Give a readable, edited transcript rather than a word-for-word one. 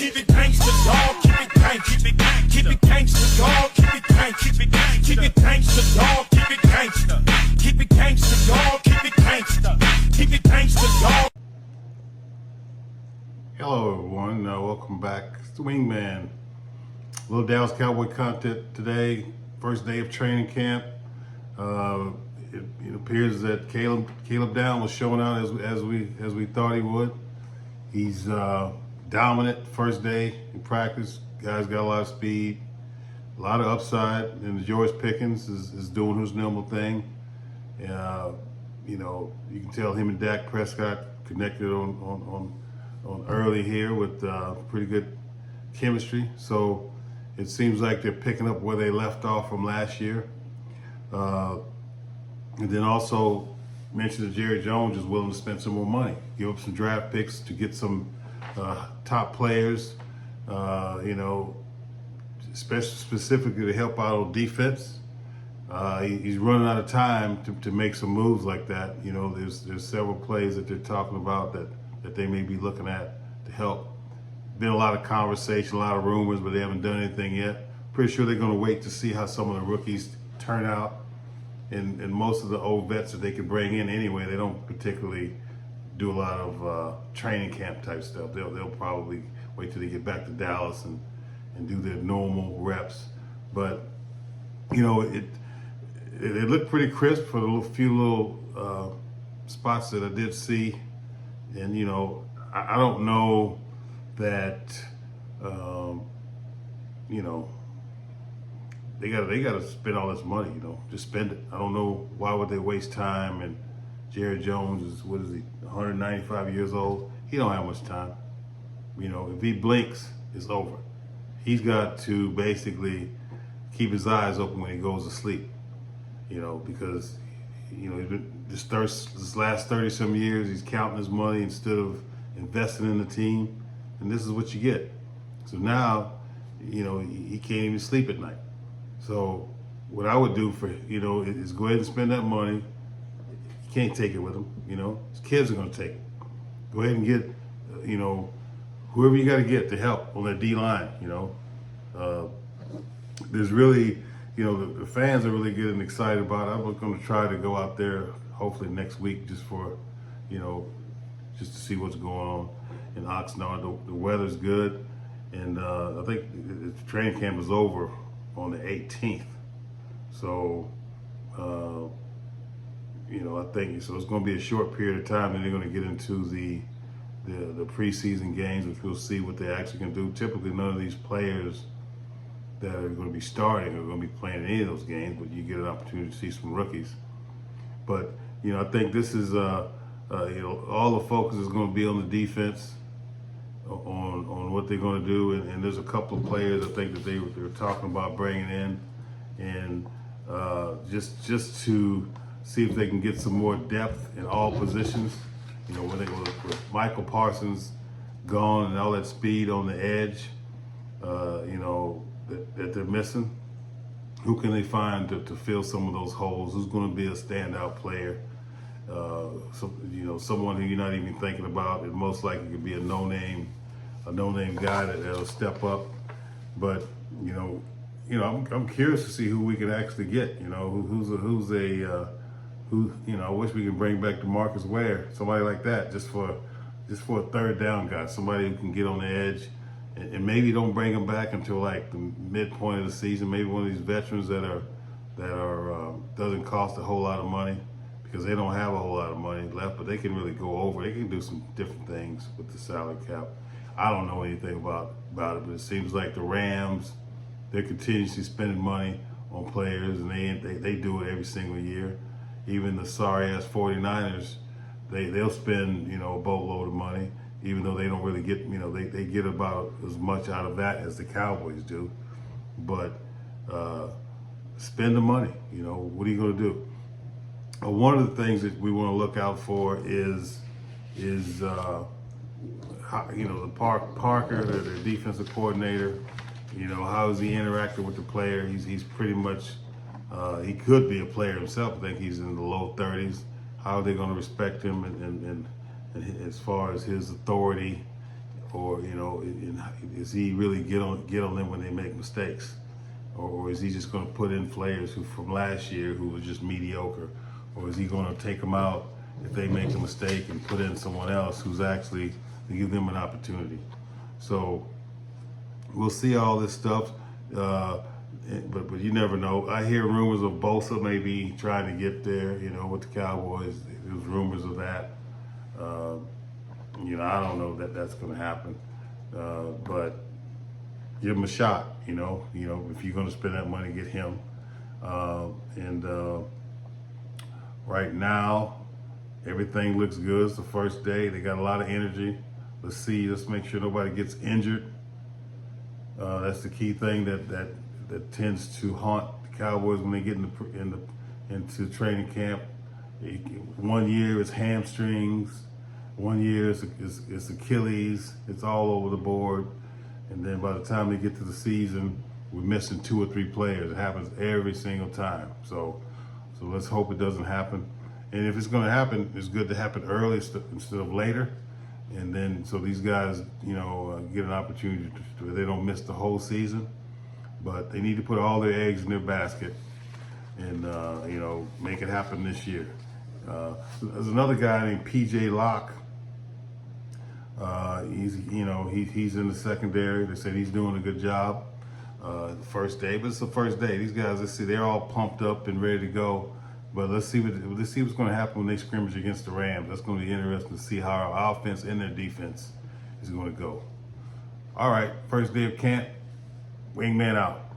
Keep it gangsta, dog. Keep it gang. Keep it gang. Keep it gangsta, dog. Keep it gang. Keep it gang. Keep it gangsta, dog. Keep it gangsta. Keep it gangsta, dog. Keep it gangsta. Keep it gangsta, dog. Hello everyone, welcome back. It's the Wingman. Little Dallas Cowboy content today. First day of training camp. It appears that Caleb Down was showing out as we thought he would. He's dominant first day in practice. Guy's got a lot of speed, a lot of upside, and George Pickens is doing his normal thing. You can tell him and Dak Prescott connected on early here with pretty good chemistry. So it seems like they're picking up where they left off from last year. And then also mentioned that Jerry Jones is willing to spend some more money, give up some draft picks to get some top players, specifically to help out on defense. He's running out of time to make some moves like that. There's several plays that they're talking about that they may be looking at to help. Been a lot of conversation, a lot of rumors, but they haven't done anything yet. Pretty sure they're going to wait to see how some of the rookies turn out. And most of the old vets that they can bring in anyway, they don't particularly do a lot of training camp type stuff. They'll probably wait till they get back to Dallas and do their normal reps. But it looked pretty crisp for the few little spots that I did see. And I don't know that they got to spend all this money, just spend it. I don't know why would they waste time. And Jerry Jones is, 195 years old. He don't have much time. If he blinks, it's over. He's got to basically keep his eyes open when he goes to sleep. Because this last 30 some years, he's counting his money instead of investing in the team, and this is what you get. So now, he can't even sleep at night. So what I would do for is go ahead and spend that money. You can't take it with him. His kids are going to take it. Go ahead and get whoever you got to get to help on that D line. There's really the fans are really getting excited about it. I'm going to try to go out there hopefully next week just for just to see what's going on in Oxnard. The weather's good, and I think the training camp is over on the 18th. So, I think so. It's going to be a short period of time, and they're going to get into the preseason games, which we'll see what they actually can do. Typically, none of these players that are going to be starting are going to be playing any of those games, but you get an opportunity to see some rookies. But I think this is all the focus is going to be on the defense, on what they're going to do, and there's a couple of players I think that they're talking about bringing in, and just to see if they can get some more depth in all positions. When they go with Michael Parsons gone and all that speed on the edge, that they're missing. Who can they find to fill some of those holes? Who's going to be a standout player? Someone who you're not even thinking about. It most likely could be a no-name guy that'll step up. But I'm curious to see who we can actually get. I wish we could bring back DeMarcus Ware, somebody like that, just for a third down guy, somebody who can get on the edge. And maybe don't bring him back until like the midpoint of the season. Maybe one of these veterans that are doesn't cost a whole lot of money, because they don't have a whole lot of money left, but they can really go over. They can do some different things with the salary cap. I don't know anything about it, but it seems like the Rams, they're continuously spending money on players, and they do it every single year. Even the sorry-ass 49ers, they'll spend a boatload of money, even though they don't really get, they get about as much out of that as the Cowboys do. But spend the money, what are you going to do? One of the things that we want to look out for is Parker, the defensive coordinator. How is he interacting with the player? He's pretty much, he could be a player himself. I think he's in the low 30s. How are they going to respect him and as far as his authority or is he really get on them when they make mistakes, or is he just going to put in players who from last year who was just mediocre, or is he going to take them out if they make a mistake and put in someone else who's actually to give them an opportunity? So we'll see all this stuff, but you never know. I hear rumors of Bosa maybe trying to get there, with the Cowboys. There's rumors of that. I don't know that that's going to happen, but give him a shot. If you're going to spend that money, get him. Right now, everything looks good. It's the first day. They got a lot of energy. Let's make sure nobody gets injured. That's the key thing that tends to haunt the Cowboys when they get into training camp. 1 year it's hamstrings, 1 year it's Achilles. It's all over the board, and then by the time they get to the season, we're missing 2 or 3 players. It happens every single time. So let's hope it doesn't happen. And if it's going to happen, it's good to happen early instead of later. And then so these guys, get an opportunity to they don't miss the whole season. But they need to put all their eggs in their basket and make it happen this year. There's another guy named PJ Locke. He's in the secondary. They said he's doing a good job. The first day, but it's the first day. These guys, let's see, they're all pumped up and ready to go. But let's see what's going to happen when they scrimmage against the Rams. That's going to be interesting to see how our offense and their defense is going to go. All right, first day of camp. Wingman out.